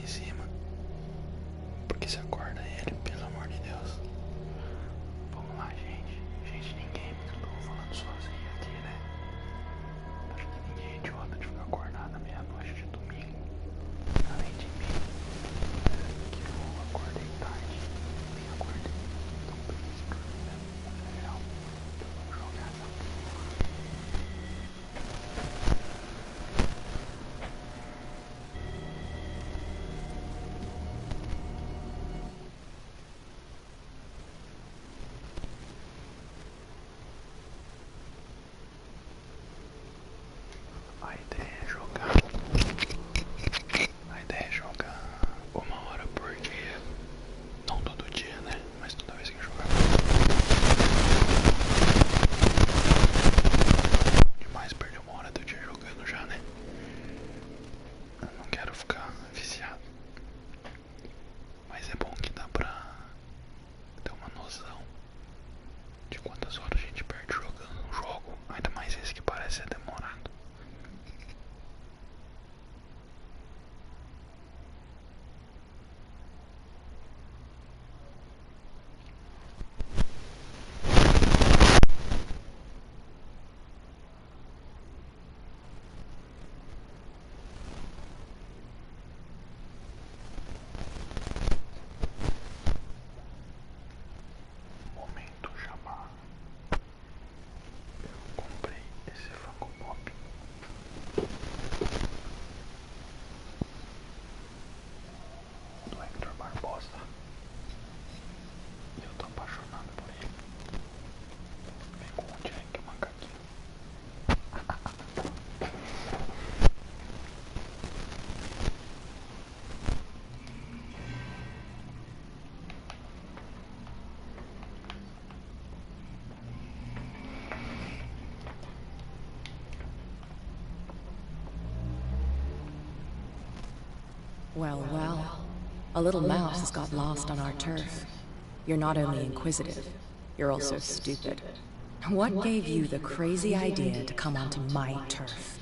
em cima. Porque se acorda ele, pelo amor de Deus. Vamos lá, gente. Gente, ninguém tô falando sozinho aqui, né? Acho que ninguém é idiota de ficar acordado à meia-noite de domingo. Além de mim, que eu acordei tarde. Nem acordei. Então, por isso que eu é real. Então, vamos jogar essa porra. A ideia é jogar. A ideia é jogar 1 hora por dia. Não todo dia, né? Mas toda vez que jogar. Demais perder 1 hora do dia jogando já, né? Eu não quero ficar viciado. Mas é bom que dá pra ter uma noção de quantas horas a gente perde jogando um jogo. Ainda mais esse que parece ser demorado. Momento chamar. Eu comprei esse Funko Pop do Hector Barbosa e eu tô apaixonado por ele. Vem com o Jack, o macaquinho. Well, well. A little mouse has got lost on our turf. You're not only inquisitive, you're also stupid. What gave you the crazy idea to come onto my turf?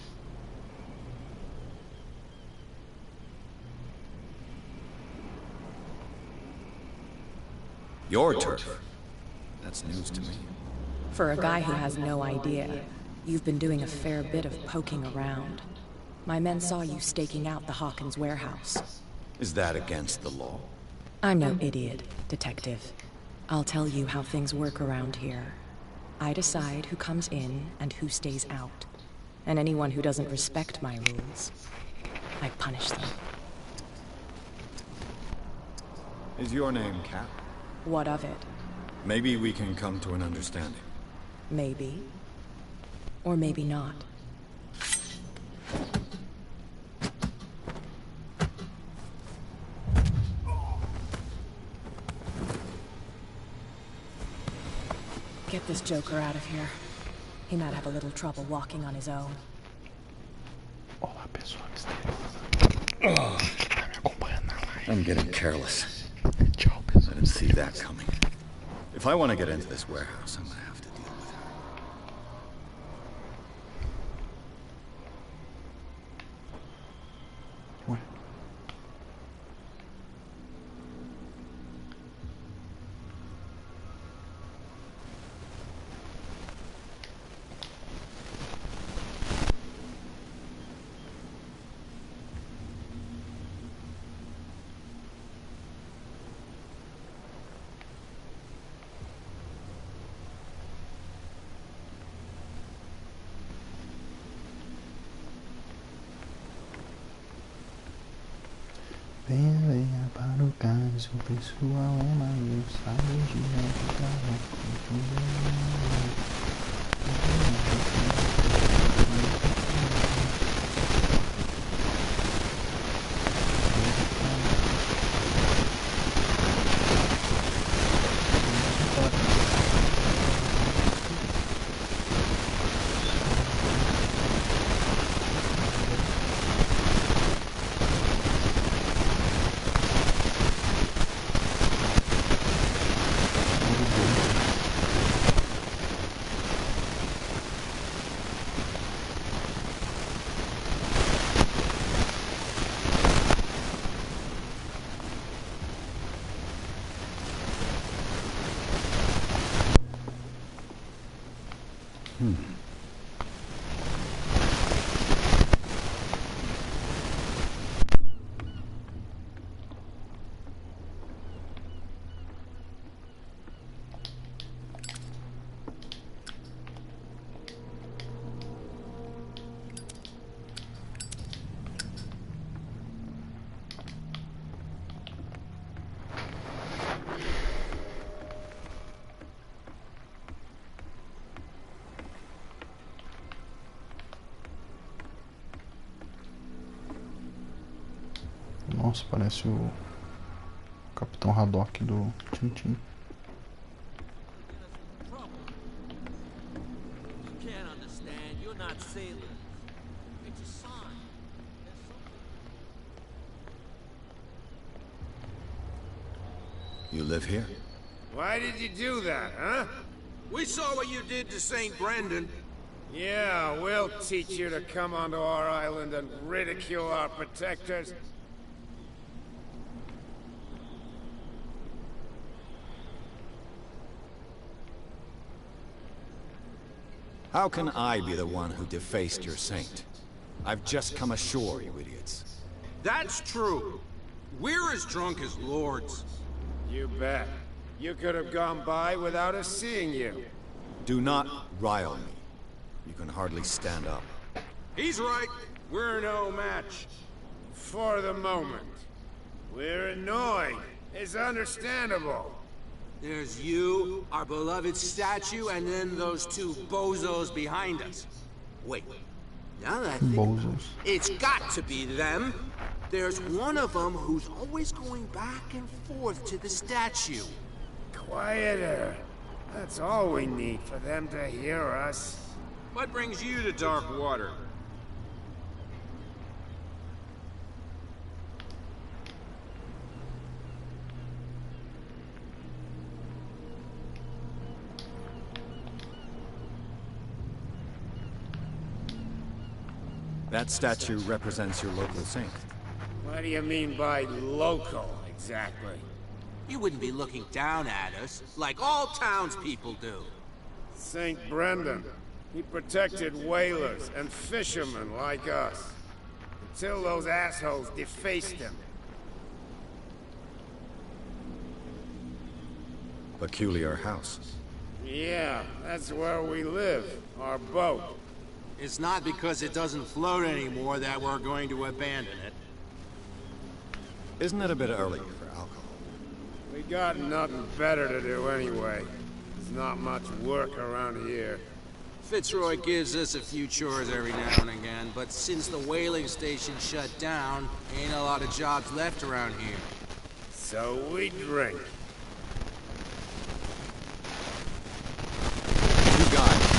Your turf? That's news to me. For a guy who has no idea, you've been doing a fair bit of poking around. My men saw you staking out the Hawkins warehouse. Is that against the law? I'm no idiot, Detective. I'll tell you how things work around here. I decide who comes in and who stays out. And anyone who doesn't respect my rules, I punish them. Is your name Cap? What of it? Maybe we can come to an understanding. Maybe. Or maybe not. Get this joker out of here. He might have a little trouble walking on his own. Olá, pessoal misteriosa. Tá me acompanhando na live. I'm getting careless. Tchau, I pessoal didn't see that misteriosa. coming. If I want to get into this warehouse, I'm gonna have to deal with her. Ué. Venha para o caso, o pessoal é maluco, sabe direto pra Nossa, parece o Capitão Haddock do Tintin. You live here? Why did you do that, huh? We saw what you did to St. Brendan. Yeah, we'll teach you to come onto our island and ridicule our protectors. How can I be the one who defaced your saint? I've just come ashore, you idiots. That's true. We're as drunk as lords. You bet. You could have gone by without us seeing you. Do not rile me. You can hardly stand up. He's right. We're no match. For the moment. We're annoyed. It's understandable. There's you, our beloved statue, and then those two bozos behind us. Wait. Now that I think about it, Bozos. it's got to be them. There's one of them who's always going back and forth to the statue. Quieter. That's all we need for them to hear us. What brings you to dark water? That statue represents your local saint. What do you mean by local, exactly? You wouldn't be looking down at us, like all townspeople do. St. Brendan. He protected whalers and fishermen like us. Until those assholes defaced him. Peculiar house. Yeah, that's where we live. Our boat. It's not because it doesn't float anymore that we're going to abandon it. Isn't it a bit early for alcohol? We got nothing better to do anyway. There's not much work around here. Fitzroy gives us a few chores every now and again, but since the whaling station shut down, ain't a lot of jobs left around here. So we drink. You guys.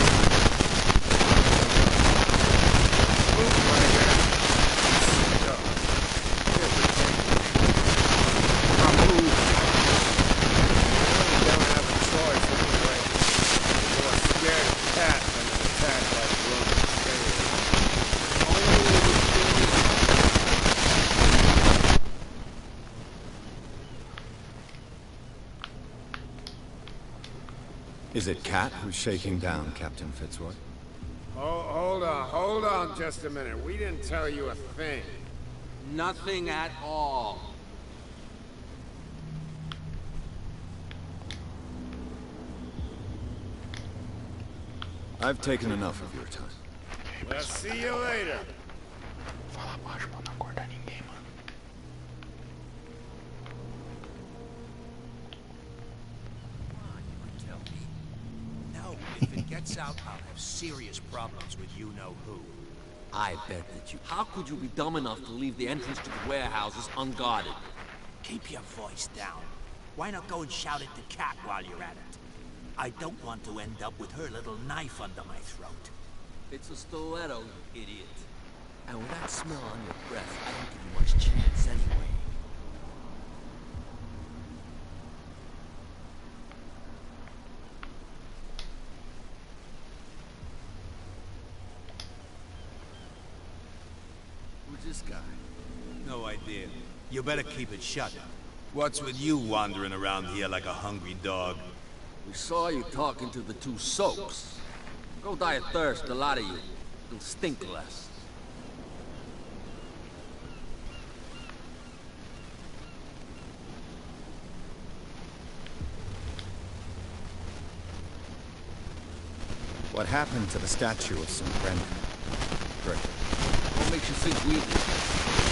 Is it Cat who's shaking down Captain Fitzroy? Oh, hold on just a minute. We didn't tell you a thing. Nothing at all. I've taken enough of your time. We'll see you later. Fala baixo pra não acordar ninguém, mano. Tell me. No, if it gets out, I'll have serious problems with you-know-who. I bet that you... How could you be dumb enough to leave the entrance to the warehouses unguarded? Keep your voice down. Why not go and shout at the cat while you're at it? I don't want to end up with her little knife under my throat. It's a stiletto, you idiot. And with that smell on your breath, I don't give you much chance anyway. Who's this guy? No idea. You better keep it shut. What's with you wandering around here like a hungry dog? We saw you talking to the two soaps. Go die of thirst, a lot of you. You'll stink less. What happened to the statue of St. Brendan? Great. What makes you think we did?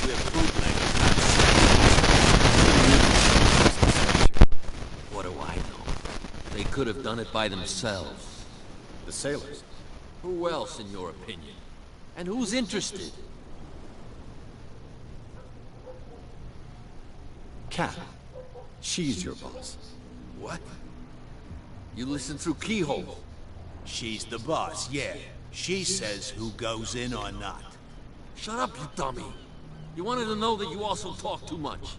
We're bootleggers. What do I know? They could have done it by themselves. The sailors. Who else, in your opinion? And who's interested? Cat. She's your boss. What? You listen through keyhole. She's the boss, yeah. She says who goes in or not. Shut up, you dummy. You wanted to know that you also talk too much.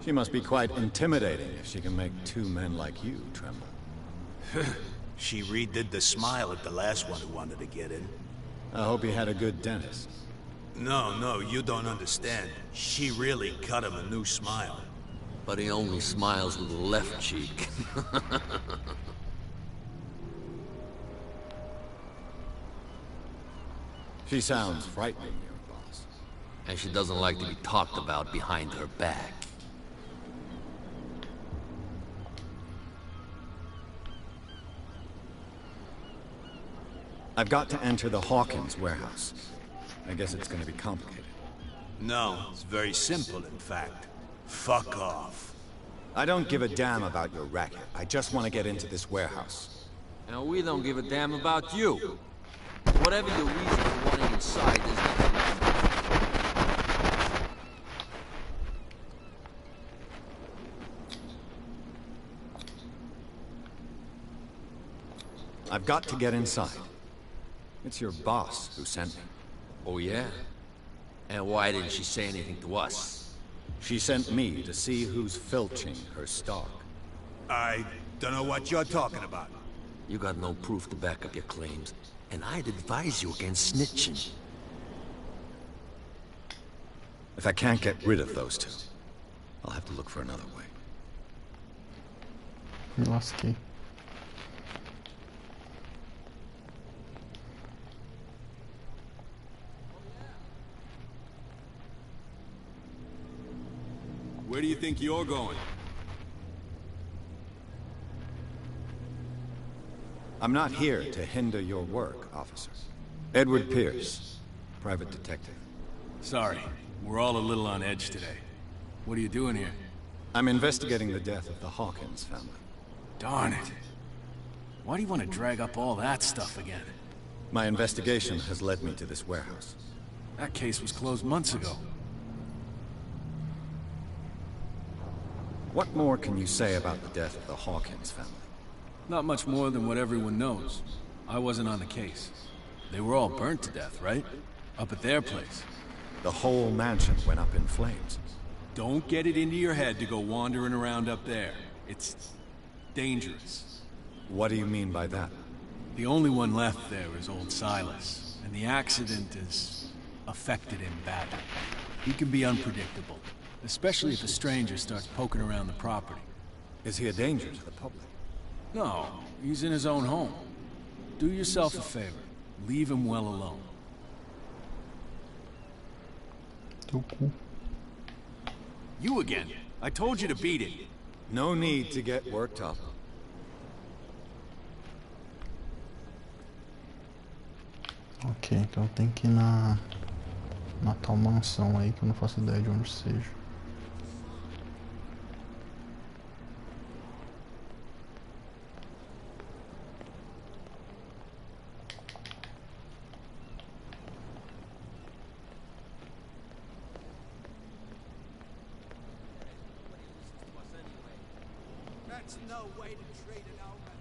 She must be quite intimidating if she can make two men like you tremble. She redid the smile at the last one who wanted to get in. I hope he had a good dentist. No, you don't understand. She really cut him a new smile. But he only smiles with the left cheek. She sounds frightening, your boss. And she doesn't like to be talked about behind her back. I've got to enter the Hawkins warehouse. I guess it's gonna be complicated. No, it's very simple, in fact. Fuck off. I don't give a damn about your racket. I just want to get into this warehouse. And we don't give a damn about you. Whatever your reason for wanting inside, there's nothing we can do. I've got to get inside. It's your boss who sent me. Oh, yeah? And why didn't she say anything to us? She sent me to see who's filching her stock. I don't know what you're talking about. You got no proof to back up your claims, and I'd advise you against snitching. If I can't get rid of those two, I'll have to look for another way. Me lasquei. Where do you think you're going? I'm not here to hinder your work, officer. Edward Pierce, private detective. Sorry, we're all a little on edge today. What are you doing here? I'm investigating the death of the Hawkins family. Darn it. Why do you want to drag up all that stuff again? My investigation has led me to this warehouse. That case was closed months ago. What more can you say about the death of the Hawkins family? Not much more than what everyone knows. I wasn't on the case. They were all burnt to death, right? Up at their place. The whole mansion went up in flames. Don't get it into your head to go wandering around up there. It's dangerous. What do you mean by that? The only one left there is old Silas, and the accident has affected him badly. He can be unpredictable, especially if a stranger starts poking around the property. Is he a danger to the public? No, he's in his own home. Do yourself a favor. Leave him well alone. Teu cu. You again. I told you to beat it. No need to get worked up. Ok, então tem que ir na tal mansão aí que eu não faço ideia de onde seja. That's no way to treat an old man.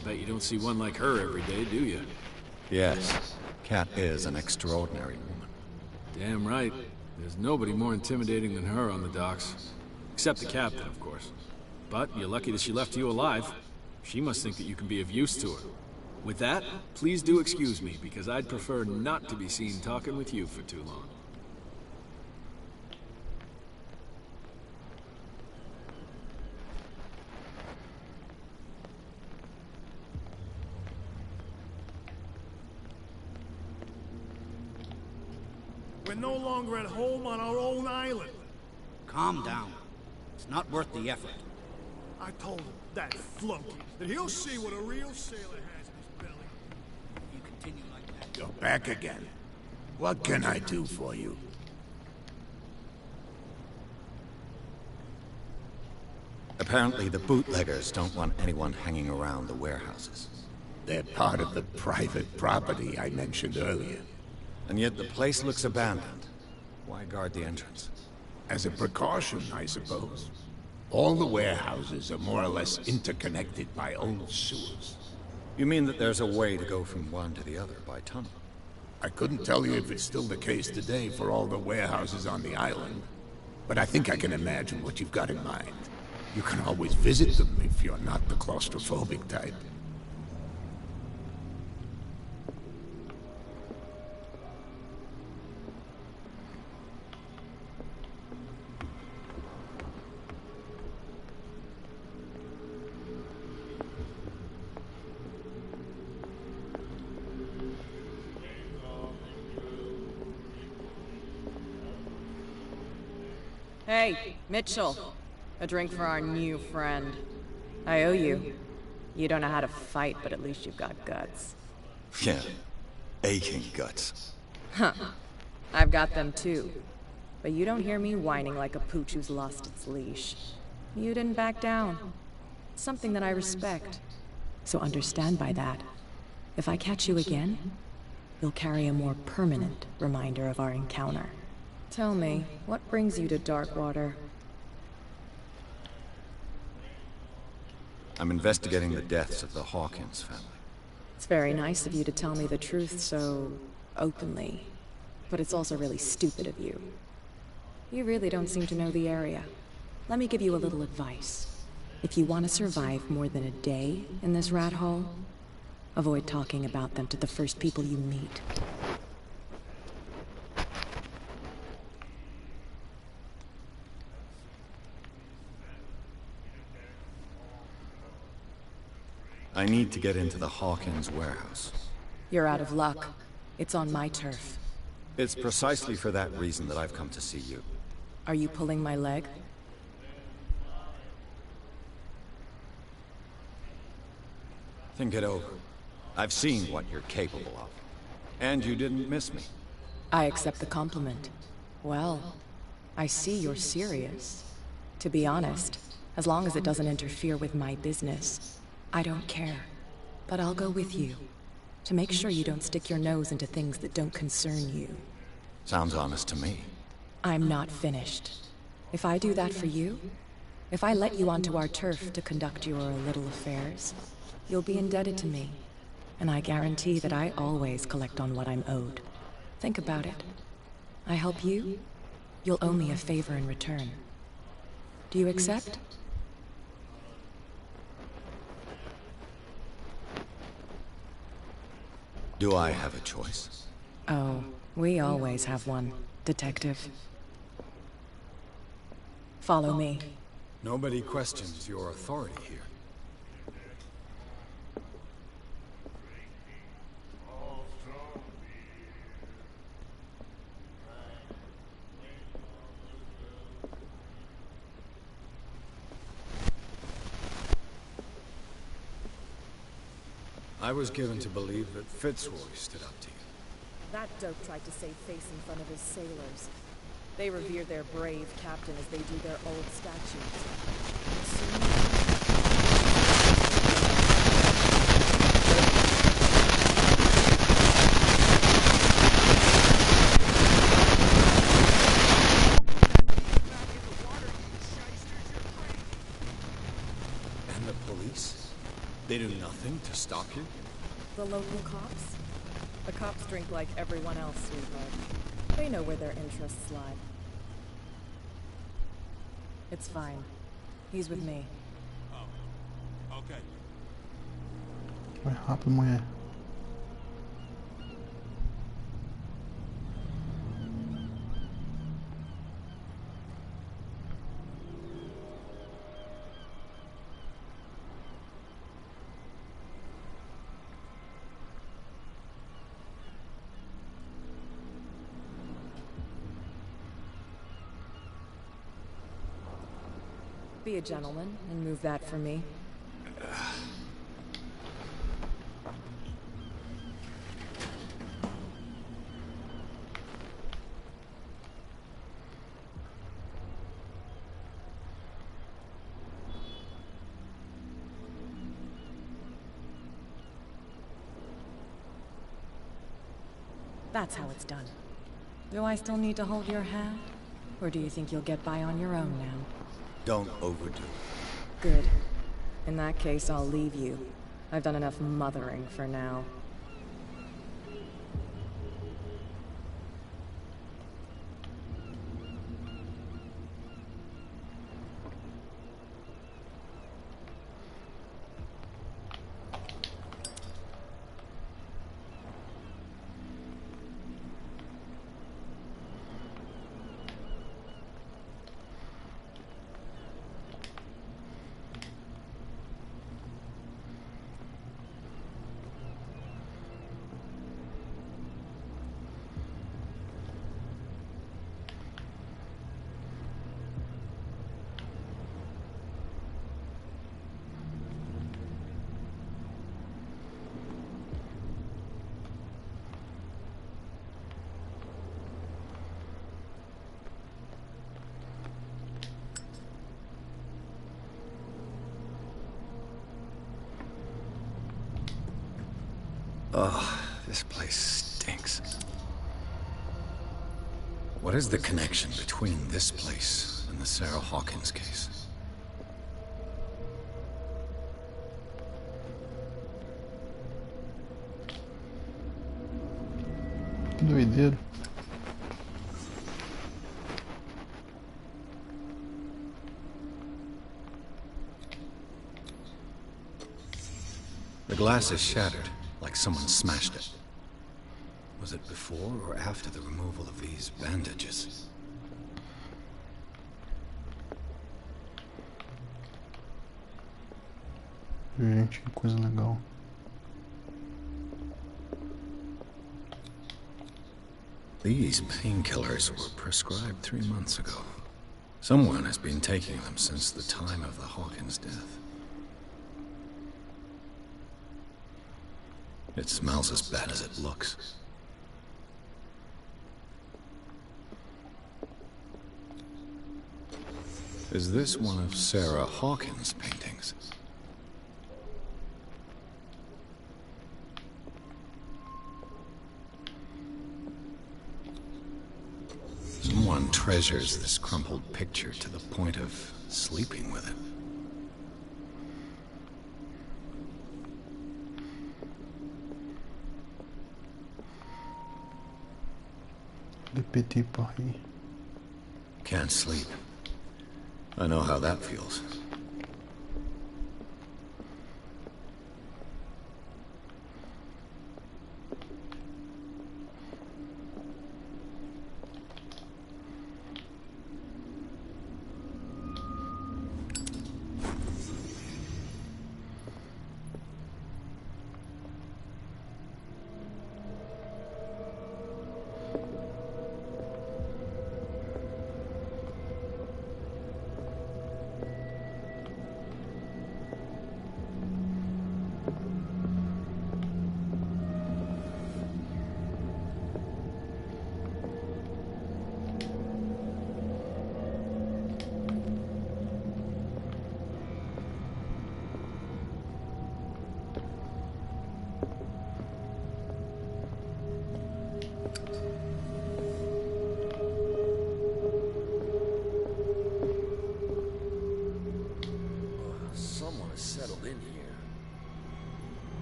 Bet you don't see one like her every day, do you? Yes, Cat is an extraordinary woman. Damn right. There's nobody more intimidating than her on the docks. Except the captain, of course. But you're lucky that she left you alive. She must think that you can be of use to her. With that, please do excuse me, because I'd prefer not to be seen talking with you for too long. We're no longer at home on our own island. Calm down. It's not worth the effort. I told him, that flunky, that he'll see what a real sailor has in his belly. You continue like that. You're back again. What can I do for you? Apparently the bootleggers don't want anyone hanging around the warehouses. They're part of the private property I mentioned earlier. And yet the place looks abandoned. Why guard the entrance? As a precaution, I suppose. All the warehouses are more or less interconnected by old sewers. You mean that there's a way to go from one to the other by tunnel? I couldn't tell you if it's still the case today for all the warehouses on the island, but I think I can imagine what you've got in mind. You can always visit them if you're not the claustrophobic type. Hey, Mitchell. A drink for our new friend. I owe you. You don't know how to fight, but at least you've got guts. Yeah, aching guts. Huh. I've got them too. But you don't hear me whining like a pooch who's lost its leash. You didn't back down. Something that I respect. So understand by that. If I catch you again, you'll carry a more permanent reminder of our encounter. Tell me, what brings you to Darkwater? I'm investigating the deaths of the Hawkins family. It's very nice of you to tell me the truth so openly. But it's also really stupid of you. You really don't seem to know the area. Let me give you a little advice. If you want to survive more than a day in this rat hole, avoid talking about them to the first people you meet. I need to get into the Hawkins warehouse. You're out of luck. It's on my turf. It's precisely for that reason that I've come to see you. Are you pulling my leg? Think it over. I've seen what you're capable of. And you didn't miss me. I accept the compliment. Well, I see you're serious. To be honest, as long as it doesn't interfere with my business, I don't care. But I'll go with you, to make sure you don't stick your nose into things that don't concern you. Sounds honest to me. I'm not finished. If I do that for you, if I let you onto our turf to conduct your little affairs, you'll be indebted to me. And I guarantee that I always collect on what I'm owed. Think about it. I help you, you'll owe me a favor in return. Do you accept? Do I have a choice? Oh, we always have one, Detective. Follow me. Nobody questions your authority here. I was given to believe that Fitzroy stood up to you. That dope tried to save face in front of his sailors. They revere their brave captain as they do their old statues. And the police? They do nothing to stop you? The local cops? The cops drink like everyone else, sweetheart. They know where their interests lie. It's fine. He's with me. Oh, okay. Vai rápido, mulher. Be a gentleman and move that for me. That's how it's done. Do I still need to hold your hand? Or do you think you'll get by on your own now? Don't overdo it. Good. In that case, I'll leave you. I've done enough mothering for now. Oh, this place stinks. What is the connection between this place and the Sarah Hawkins case? Que doideira. The glass is shattered, like someone smashed it. Was it before or after the removal of these bandages? Gente, que coisa legal. These painkillers were prescribed 3 months ago. Someone has been taking them since the time of the Hawkins death. It smells as bad as it looks. Is this one of Sarah Hawkins' paintings? Someone treasures this crumpled picture to the point of sleeping with it. Le Petit Paris. Can't sleep. I know how that feels.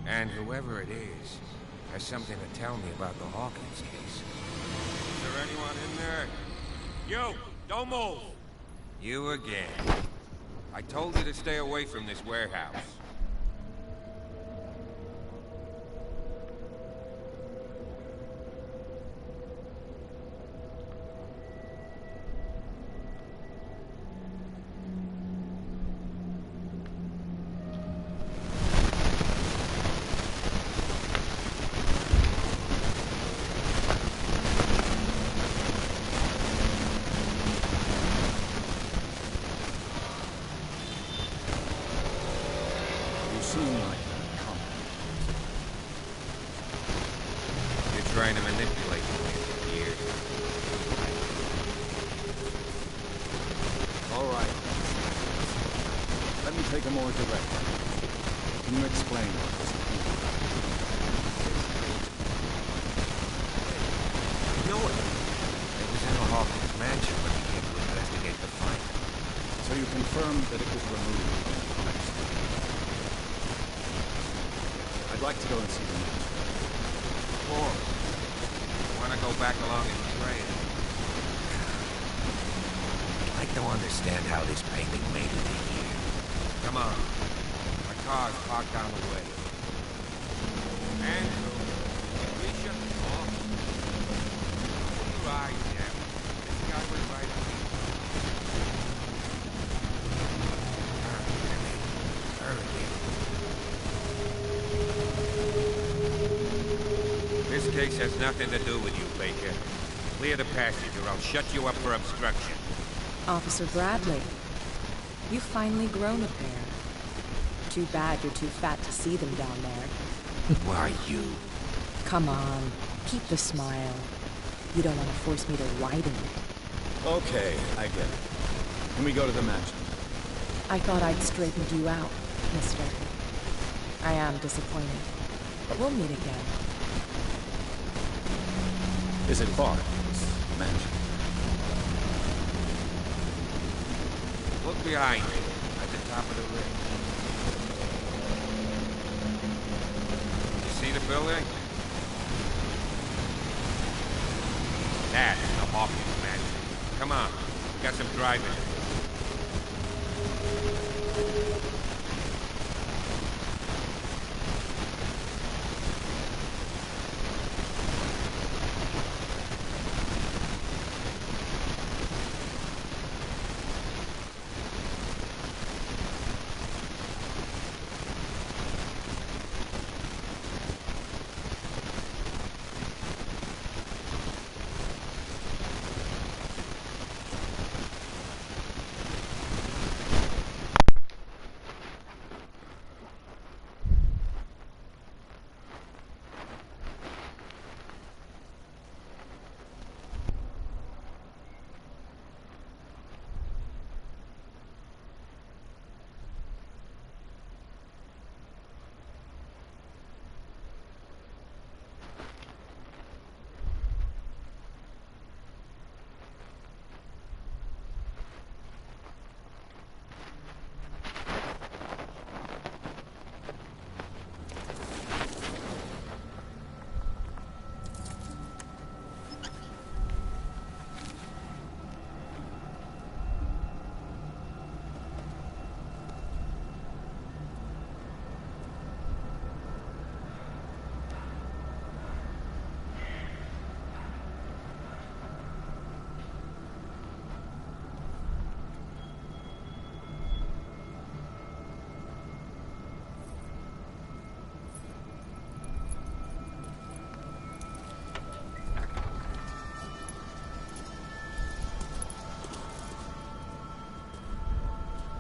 And whoever it is has something to tell me about the Hawkins case. Is there there anyone in there? You! Don't move! You again. I told you to stay away from this warehouse. Trying to manipulate me here. All right. Let me take a more direct. Can you explain what this is? You know it. It was in the Hawkins mansion when he came to investigate the fight. So you confirmed that it was removed from the collection. I'd like to go and see the mansion. Or want to go back along and train? I'd like to understand how this painting made it in here. Come on. My car's parked down the way. Andrew, we shut the door. Open your eyes, Jeff. This guy was right up here. This case has nothing to do with you, Baker. Clear the passage or I'll shut you up for obstruction. Officer Bradley, you've finally grown a pair. Too bad you're too fat to see them down there. Why, you? Come on, keep the smile. You don't want to force me to widen it. Okay, I get it. Can we go to the mansion? I thought I'd straightened you out, mister. I am disappointed, but we'll meet again. Is it far, this mansion? Look behind me, at the top of the ridge. You see the building? That's the Hawkins mansion. Come on, we got some driving.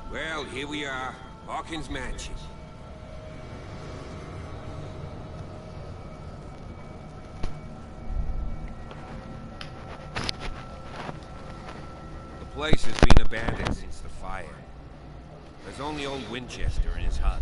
Well, here we are, Hawkins Mansion. The place has been abandoned since the fire. There's only old Winchester in his hut.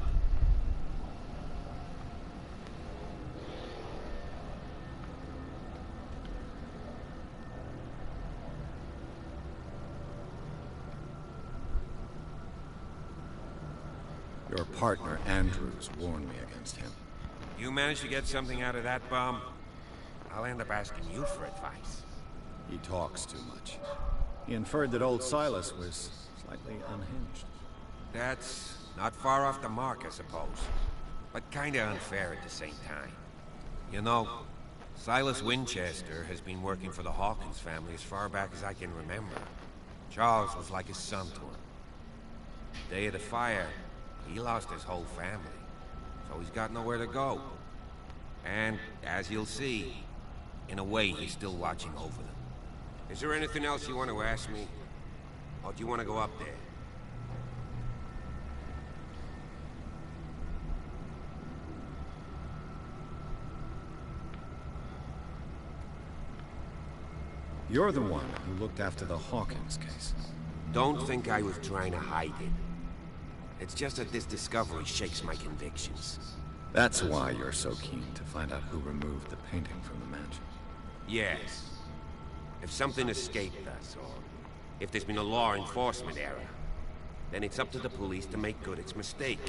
Your partner, Andrews, warned me against him. You manage to get something out of that bomb, I'll end up asking you for advice. He talks too much. He inferred that old Silas was slightly unhinged. That's not far off the mark, I suppose. But kinda unfair at the same time. You know, Silas Winchester has been working for the Hawkins family as far back as I can remember. Charles was like his son to him. The day of the fire, he lost his whole family, so he's got nowhere to go. And, as you'll see, in a way, he's still watching over them. Is there anything else you want to ask me? Or do you want to go up there? You're the one who looked after the Hawkins case. Don't think I was trying to hide it. It's just that this discovery shakes my convictions. That's why you're so keen to find out who removed the painting from the mansion. Yes. If something escaped us, or if there's been a law enforcement error, then it's up to the police to make good its mistake.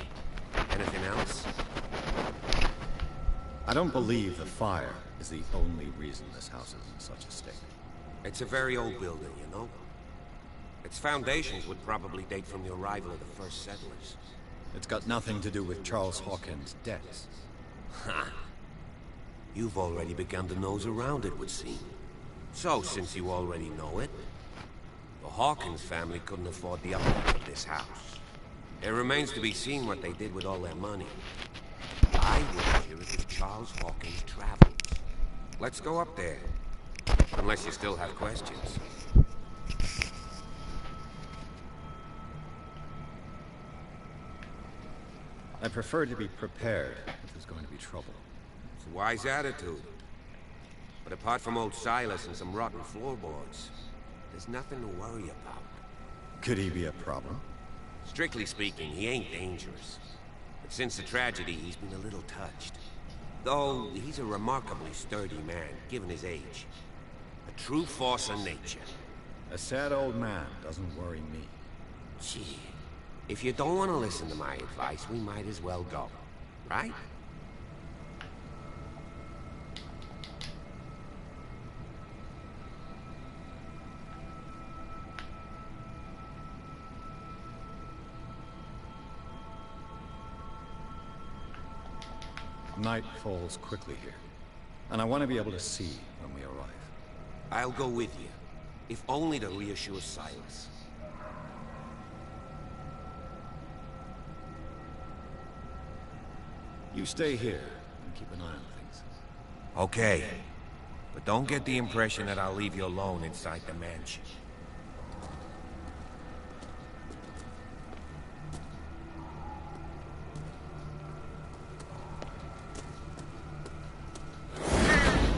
Anything else? I don't believe the fire is the only reason this house is in such a state. It's a very old building, you know? Its foundations would probably date from the arrival of the first settlers. It's got nothing to do with Charles Hawkins' debts. Ha! You've already begun to nose around it, would seem. So, since you already know it, the Hawkins family couldn't afford the upkeep of this house. It remains to be seen what they did with all their money. I wonder if Charles Hawkins traveled. Let's go up there. Unless you still have questions. I prefer to be prepared if there's going to be trouble. It's a wise attitude. But apart from old Silas and some rotten floorboards, there's nothing to worry about. Could he be a problem? Strictly speaking, he ain't dangerous. But since the tragedy, he's been a little touched. Though, he's a remarkably sturdy man, given his age. A true force of nature. A sad old man doesn't worry me. Gee, if you don't want to listen to my advice, we might as well go. Right? Night falls quickly here, and I want to be able to see when we arrive. I'll go with you, if only to reassure Silas. You stay here and keep an eye on things. Okay, but don't get the impression that I'll leave you alone inside the mansion.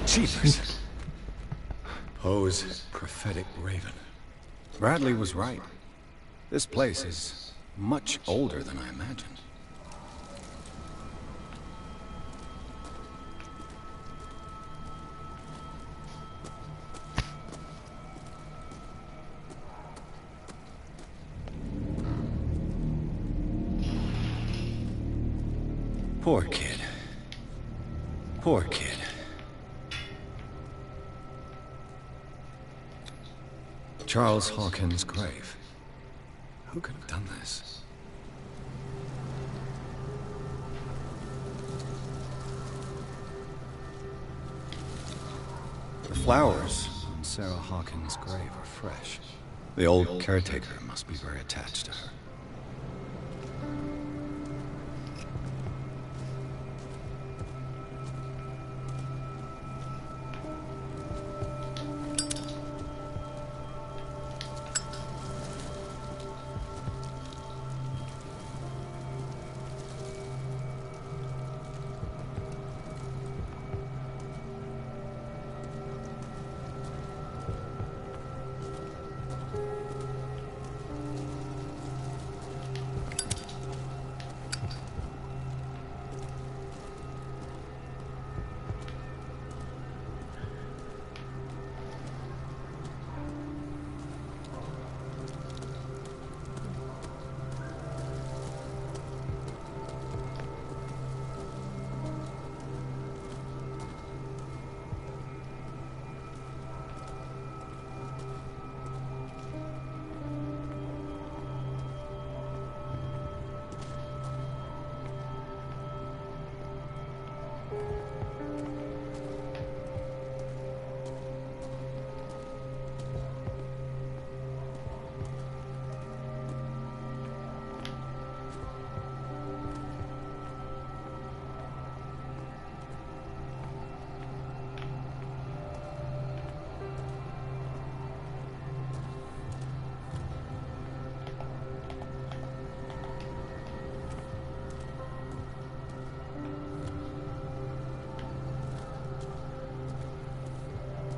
Jeepers. Poe's prophetic raven. Bradley was right. This place is much older than I imagined. Poor kid. Poor kid. Charles Hawkins' grave. Who could have done this? The flowers on Sarah Hawkins' grave are fresh. The old caretaker must be very attached to her.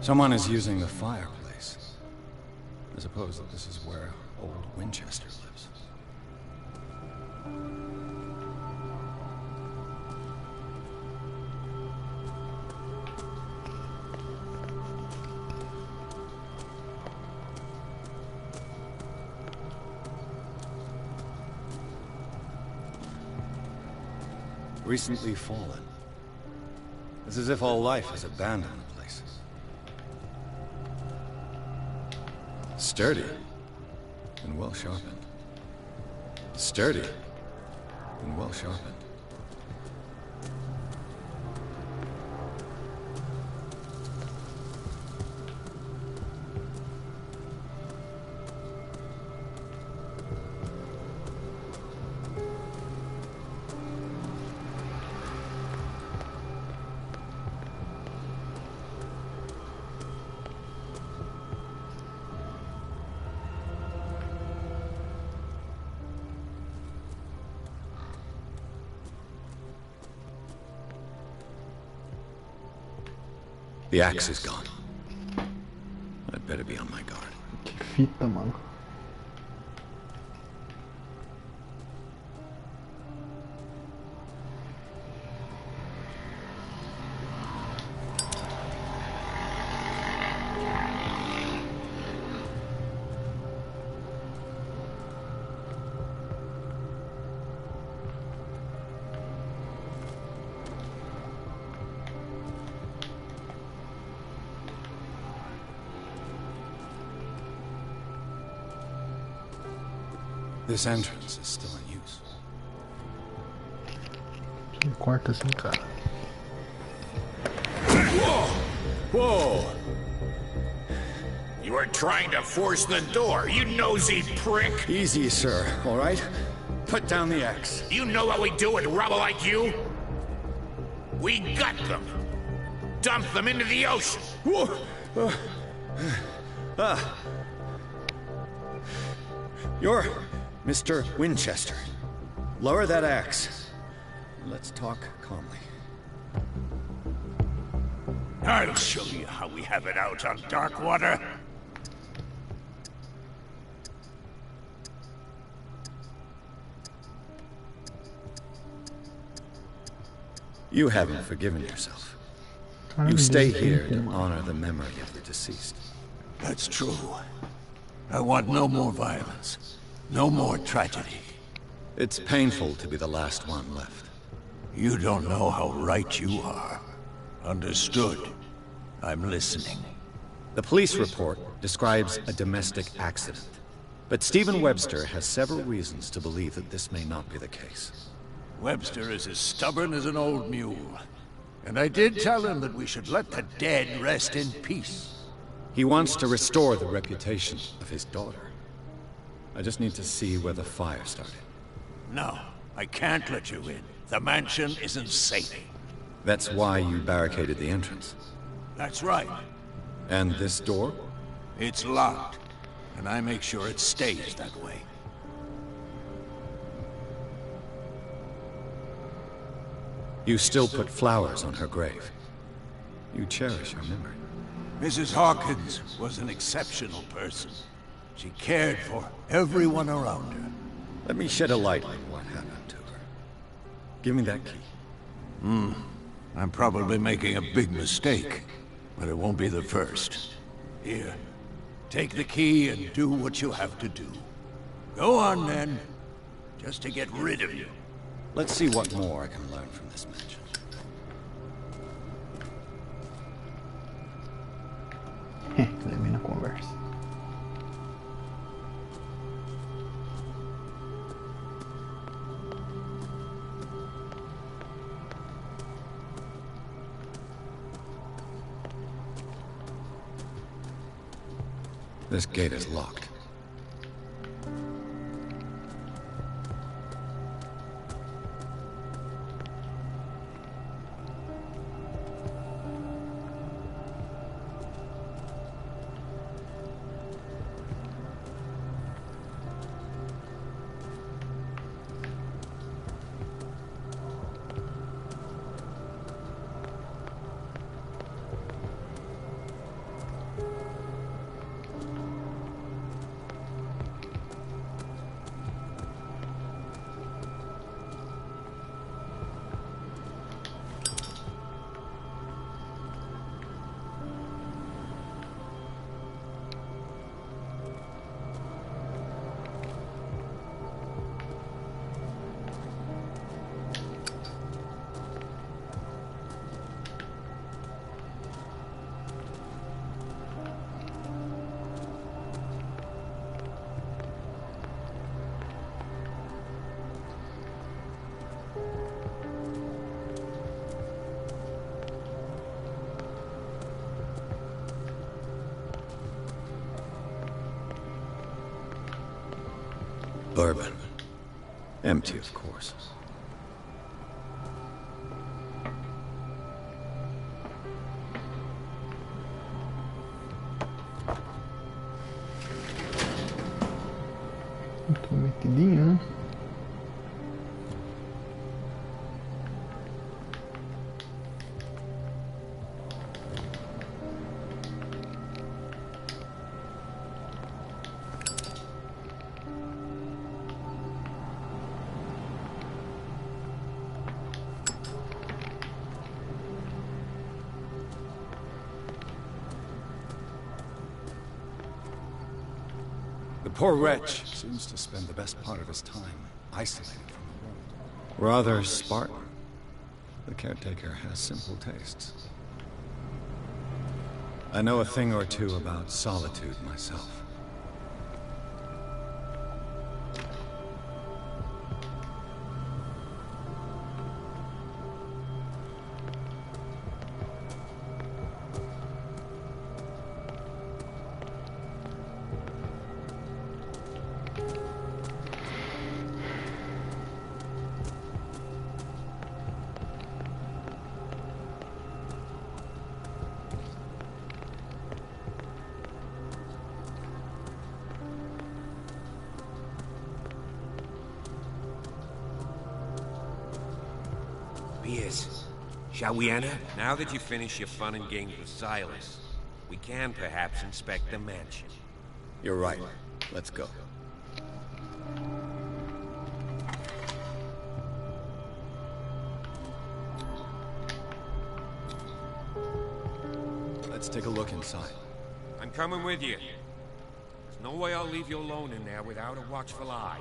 Someone is using the fireplace. I suppose that this is where old Winchester lives. Recently fallen. It's as if all life has abandoned the place. Sturdy and well sharpened. Sturdy and well sharpened. The axe is gone. I'd better be on my guard. Que fita, mano. This entrance is still in use. Quem corta assim, cara? Whoa! You were trying to force the door, you nosy prick! Easy, sir, all right? Put down the axe. You know what we do with rubble like you? We gut them! Dump them into the ocean! You're Mr. Winchester. Lower that axe. Let's talk calmly. I'll show you how we have it out on Darkwater. You haven't forgiven yourself. You stay here to honor the memory of the deceased. That's true. I want no more violence. No more tragedy. It's painful to be the last one left. You don't know how right you are. Understood. I'm listening. The police report describes a domestic accident. But Stephen Webster has several reasons to believe that this may not be the case. Webster is as stubborn as an old mule. And I did tell him that we should let the dead rest in peace. He wants to restore the reputation of his daughter. I just need to see where the fire started. No, I can't let you in. The mansion isn't safe. That's why you barricaded the entrance. That's right. And this door? It's locked, and I make sure it stays that way. You still put flowers on her grave. You cherish her memory. Mrs. Hawkins was an exceptional person. She cared for everyone around her. Let me shed a light on what happened to her. Give me that key. I'm probably making a big mistake, but it won't be the first. Here, take the key and do what you have to do. Go on, then. Just to get rid of you. Let's see what more I can learn from this mansion. Termina a conversa. This gate is locked. bourbon. Empty, of course. Tô metidinho, né? The poor wretch seems to spend the best part of his time isolated from the world. Rather Spartan. The caretaker has simple tastes. I know a thing or two about solitude myself. Piers, shall we enter? Now that you finish your fun and games with Silas, we can perhaps inspect the mansion. You're right. Let's go. Let's take a look inside. I'm coming with you. There's no way I'll leave you alone in there without a watchful eye.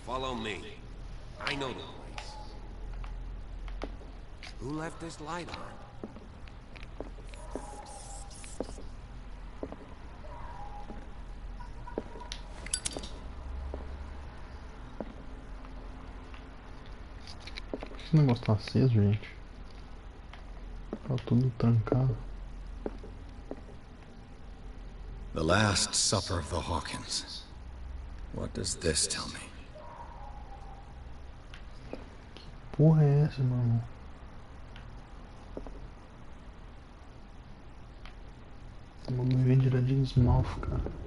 Follow me. I know the place. Who left this light on? Esse negócio tá aceso, gente. Tá tudo trancado. The Last Supper of the Hawkins. What does this tell me? Porra é essa, meu irmão? Esse bagulho vem direto de Smalf, cara.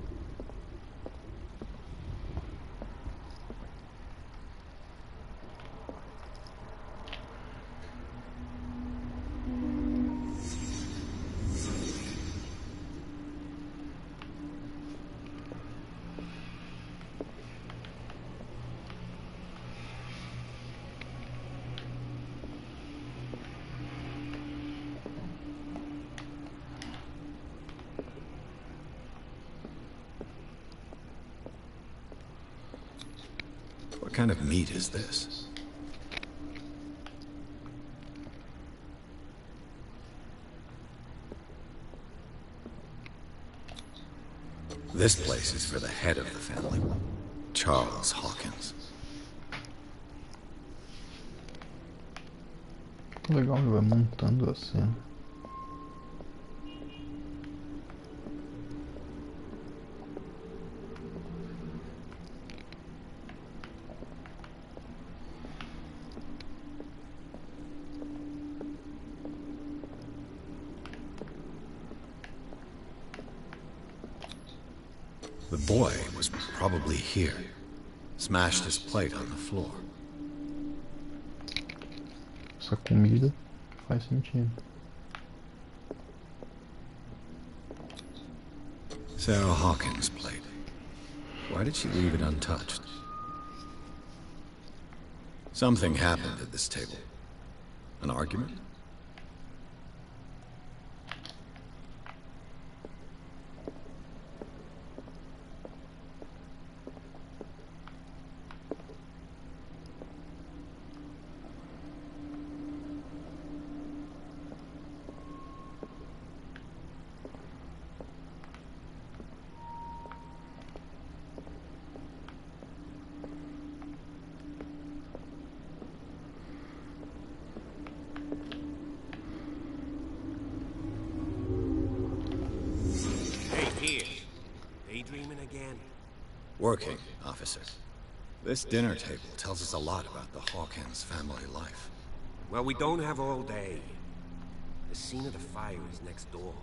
What kind of meat is this? This place is for the head of the family, Charles Hawkins. Legal, ele vai montando a cena. The boy was probably here. Smashed his plate on the floor. Essa comida faz sentido. Sarah Hawkins' plate. Why did she leave it untouched? Something happened at this table. An argument? Daydreaming again? Working, officer. This dinner table tells us a lot about the Hawkins family life. Well, we don't have all day. The scene of the fire is next door.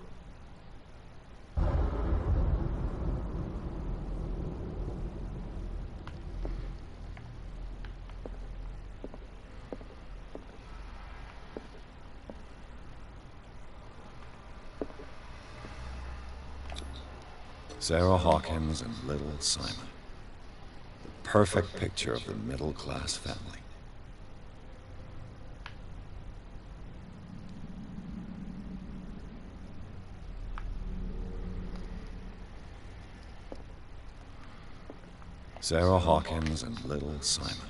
Sarah Hawkins and little Simon. The perfect picture of the middle-class family. Sarah Hawkins and little Simon.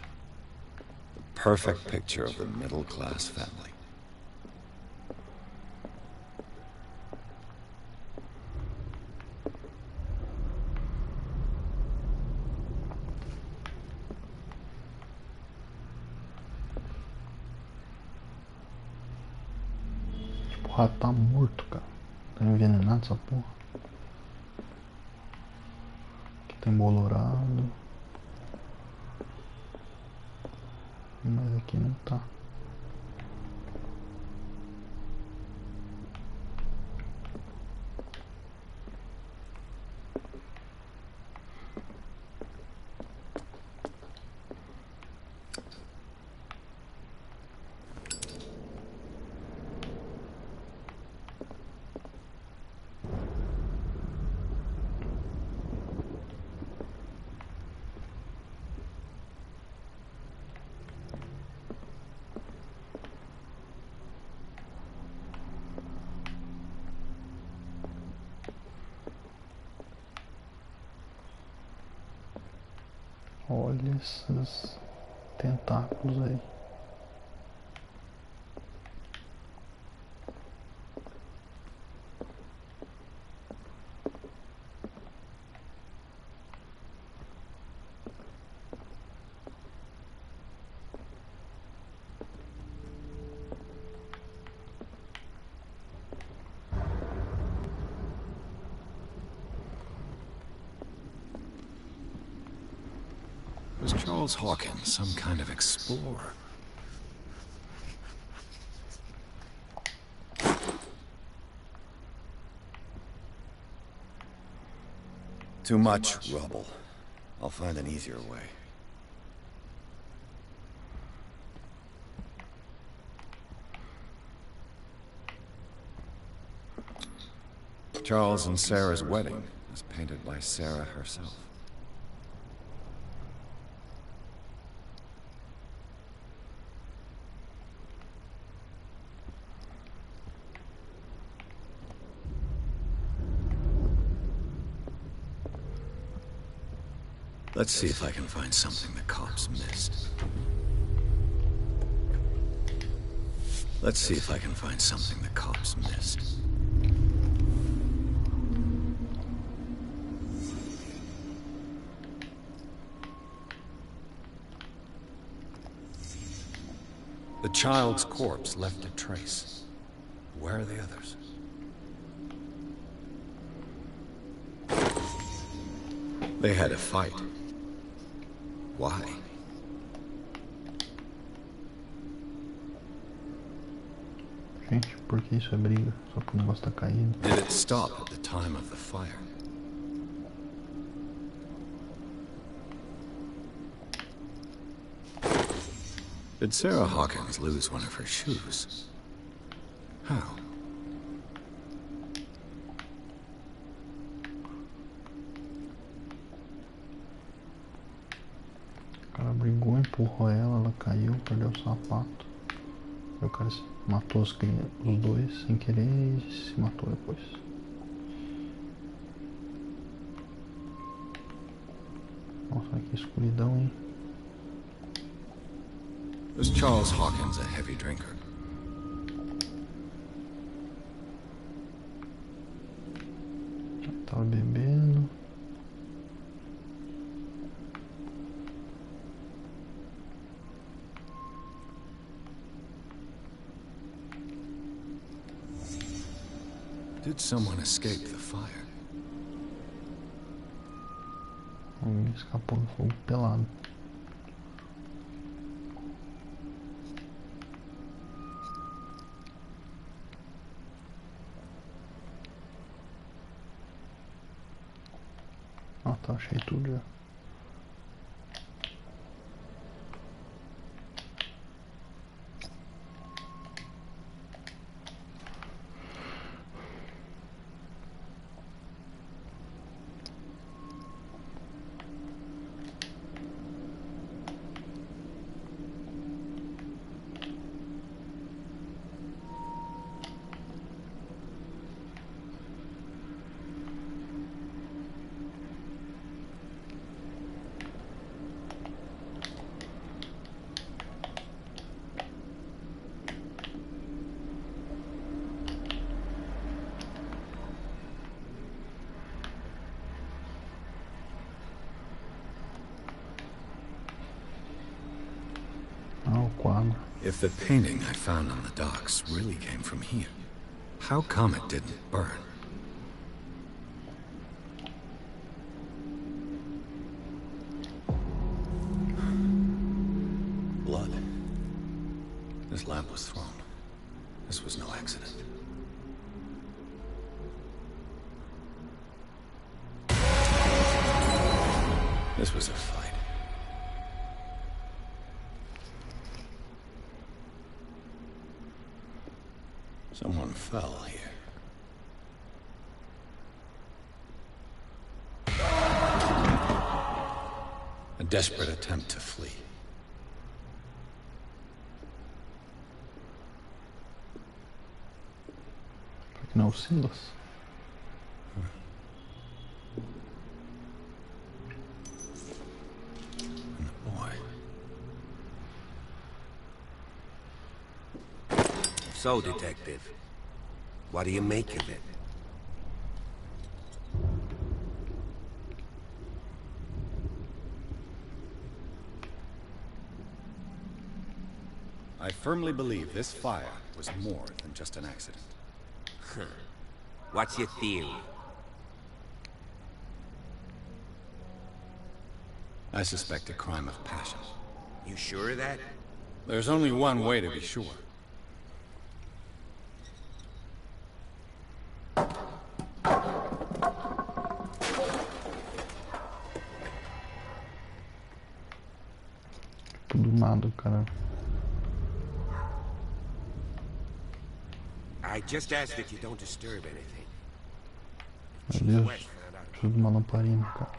The perfect picture of the middle-class family. O rato tá morto, cara. Tá envenenado essa porra. Aqui tem bolorado. Mas aqui não tá. Olha esses tentáculos aí. Was Charles Hawkins some kind of explorer? Too much rubble. I'll find an easier way. Charles and Sarah's wedding was painted by Sarah herself. Let's see if I can find something the cops missed. Let's see if I can find something the cops missed. The child's corpse left a trace. Where are the others? They had a fight. Why? Gente, por que isso é briga? Só porque o negócio tá caindo. Did it stop at the time of the fire? Did Sarah Hawkins lose one of her shoes? How? O cara brigou, empurrou ela caiu, perdeu o sapato. Aí o cara matou os dois sem querer e se matou depois. Nossa, que escuridão, hein? Was Charles Hawkins a heavy drinker? Tava bebendo. Did someone escape the fire? Alguém escapou do fogo pelado. Ah, tá, achei tudo já. If the painting I found on the docks really came from here, how come it didn't burn? Blood. This lamp was thrown. This was no accident. This was a fight. Someone fell here. A desperate attempt to flee. No Silas. And the boy. So, Detective, what do you make of it? I firmly believe this fire was more than just an accident. What's your theory? I suspect a crime of passion. You sure of that? There's only one way to be sure. Do nada, cara. I just ask that you don't disturb anything. Meu Deus, preciso de uma lamparina, cara.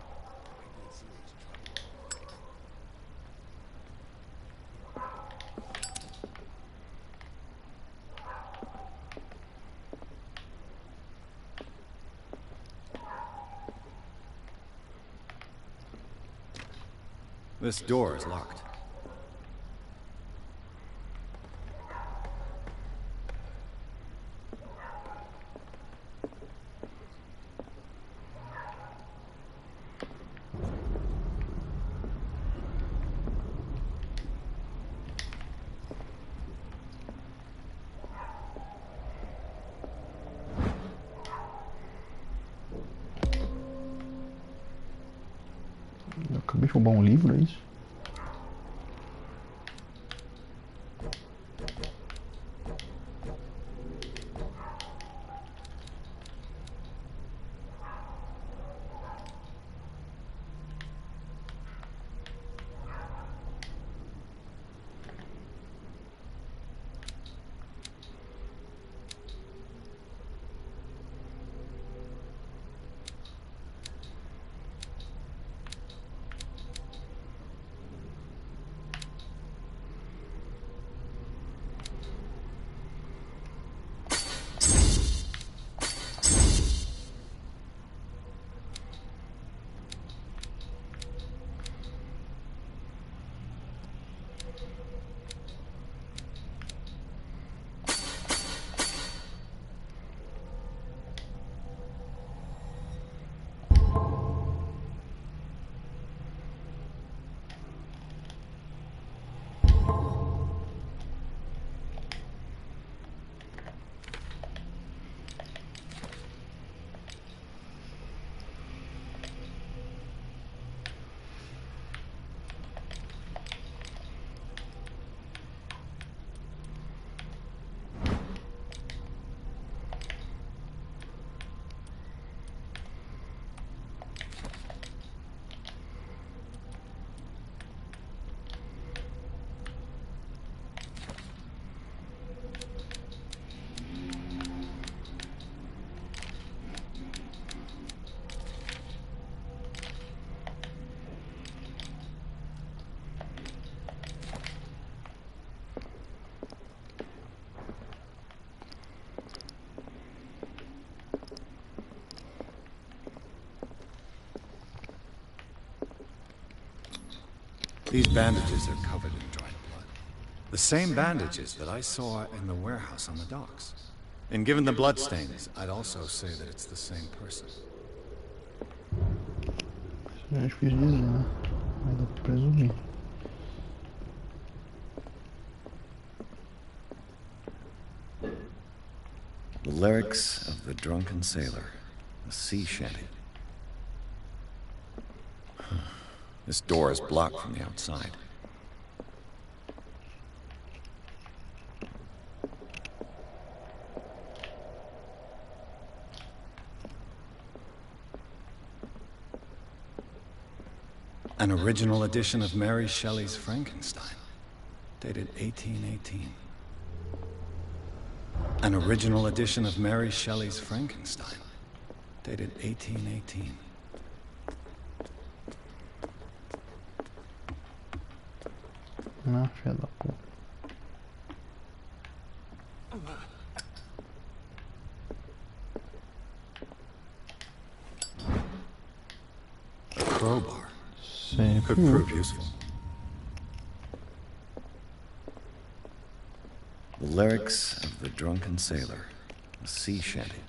This door is locked. Eu acabei de roubar um livro, é isso? These bandages are covered in dried blood. The same bandages that I saw in the warehouse on the docks. And given the bloodstains, I'd also say that it's the same person. Isso é difícil dizer, né? Mas dá pra presumir. The lyrics of the drunken sailor, a sea shanty. This door is blocked from the outside. An original edition of Mary Shelley's Frankenstein, dated 1818. An original edition of Mary Shelley's Frankenstein, dated 1818. Ah, filha da puta. A crowbar. Sempre Could prove useful. The lyrics of the drunken sailor, a sea shanty.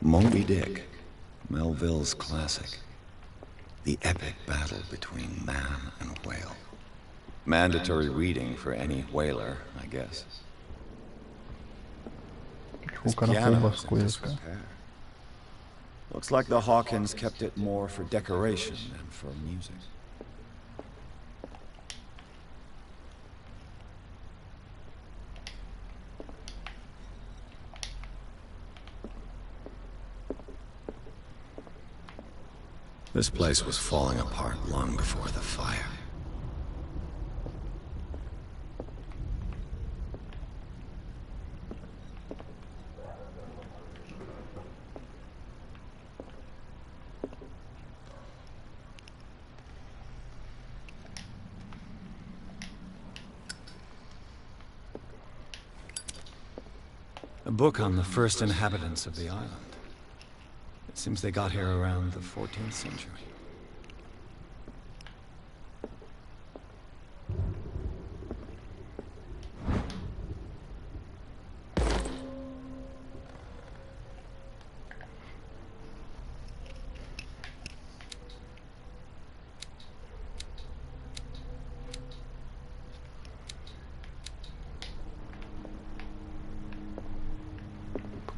Moby Dick, Melville's classic. The epic battle between man and whale. Mandatory reading for any whaler, I guess. O cara rouba as coisas, cara. Looks like the Hawkins kept it more for decoration than for music. This place was falling apart long before the fire. A book on the first inhabitants of the island. It seems they got here around the 14th century.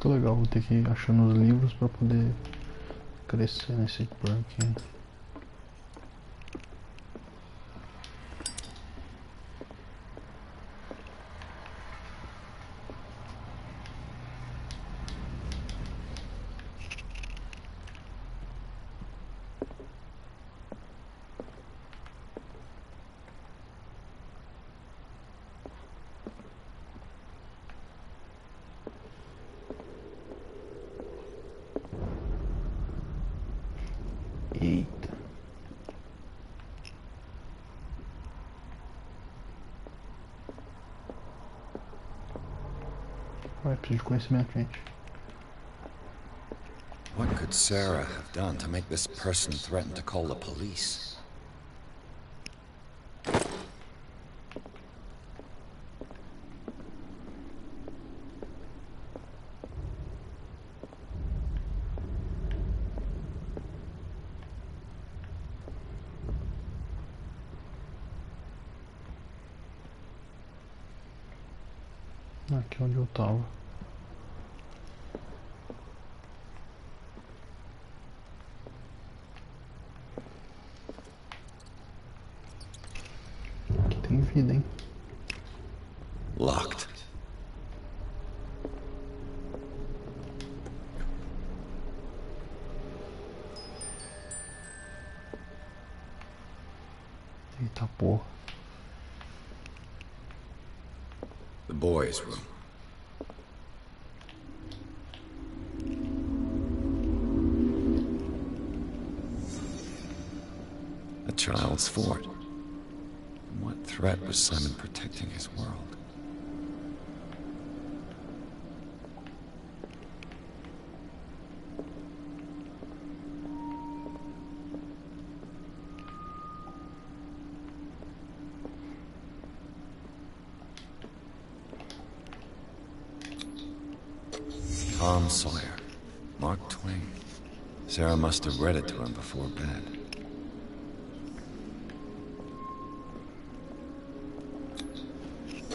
Muito legal, vou ter que ir achando os livros para poder crescer nesse perk. Eita. Vai, preciso de conhecimento, gente. What could Sarah have done to make this person threaten to call the police? Aqui onde eu tava. vida, hein? Locked. Eita porra. The boys' room. A child's fort. From what threat was Simon protecting his world? Tom Sawyer. Mark Twain. Sarah must have read it to him before bed.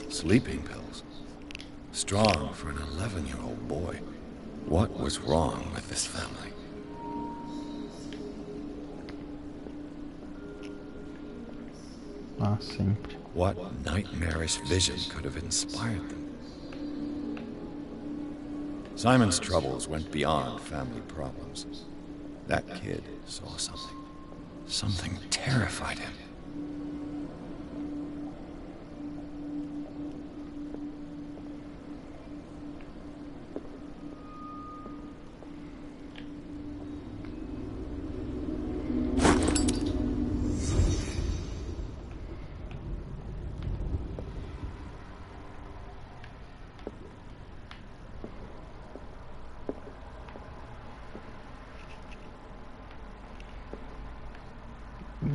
Sleeping pills. Strong for an 11-year-old boy. What was wrong with this family? Ah, sempre. What nightmarish vision could have inspired them? Simon's troubles went beyond family problems. That kid saw something. Something terrified him.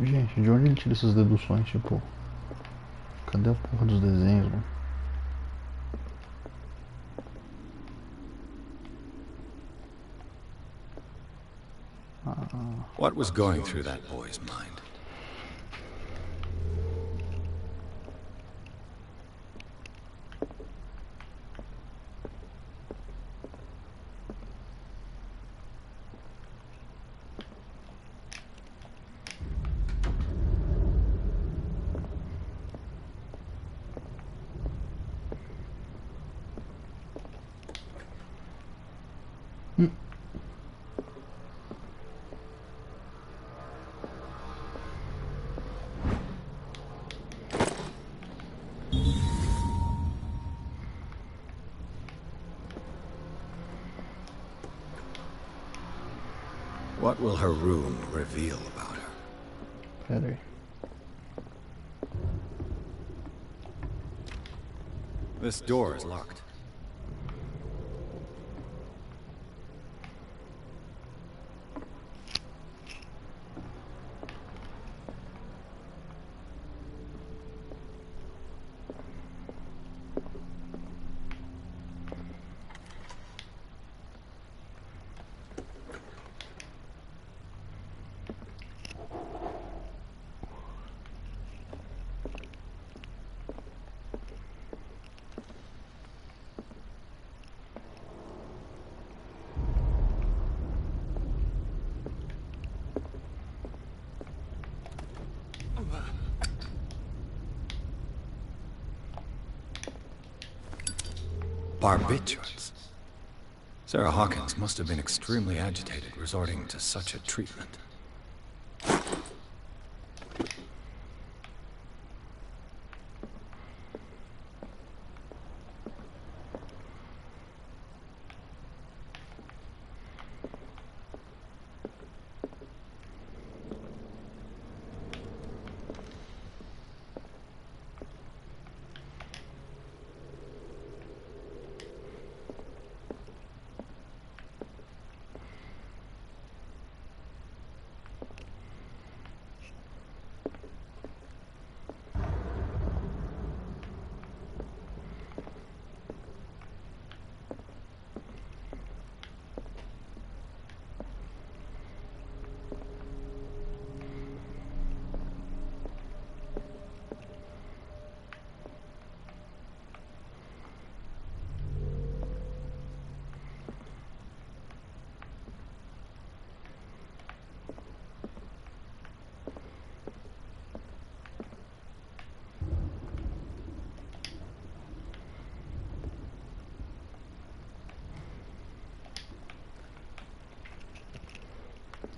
Gente, de onde ele tira essas deduções? Tipo, cadê a porra dos desenhos, mano? What was going through that boy's mind? What will her room reveal about her? Pera aí. This door is locked. Barbiturates. Sarah Hawkins must have been extremely agitated, resorting to such a treatment.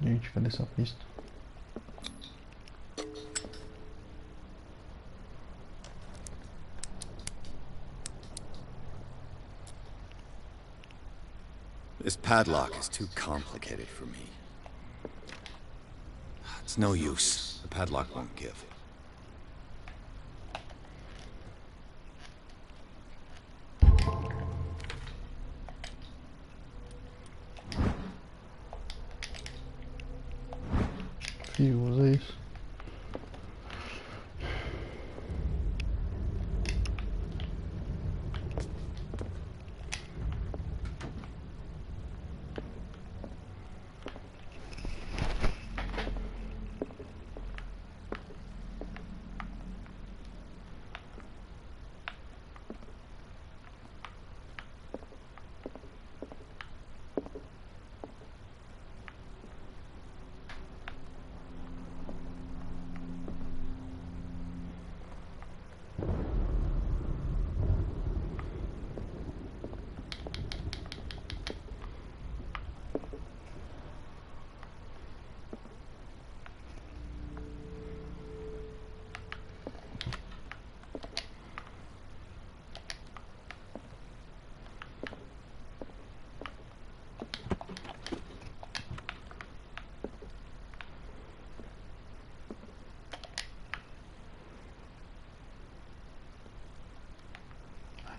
Gente, cadê essa pista? This padlock is too complicated for me. It's no use. The padlock won't give. Fios, é isso.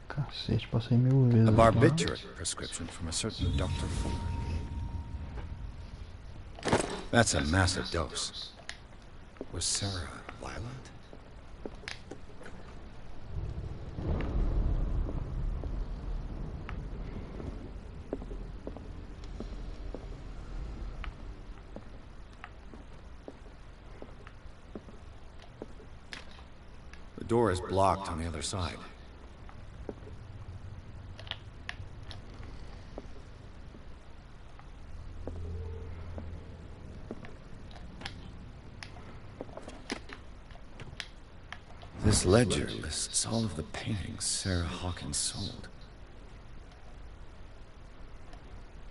Cacete, passei 1000 vezes. A barbiturate prescription from a certain Dr. Fuller. That's a massive dose. Was Sarah violent? The door is blocked on the other side. This ledger lists all of the paintings Sarah Hawkins sold.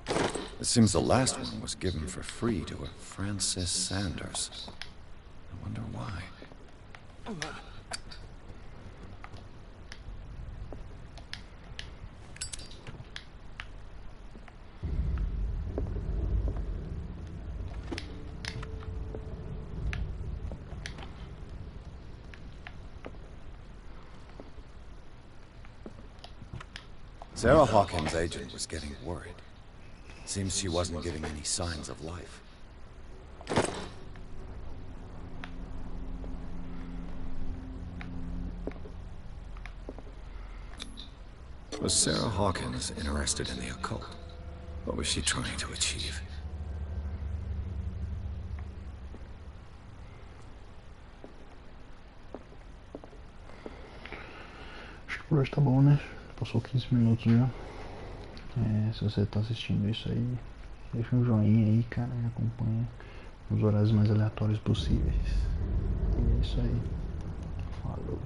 It seems the last one was given for free to a Francis Sanders. I wonder why. Sarah Hawkins' agent was getting worried. Seems she wasn't giving any signs of life. Was Sarah Hawkins interested in the occult? What was she trying to achieve? Acho que por hoje tá bom, né? Passou 15 minutos já. Se você tá assistindo isso aí, deixa um joinha aí, cara, e acompanha os horários mais aleatórios possíveis. E é isso aí. Falou.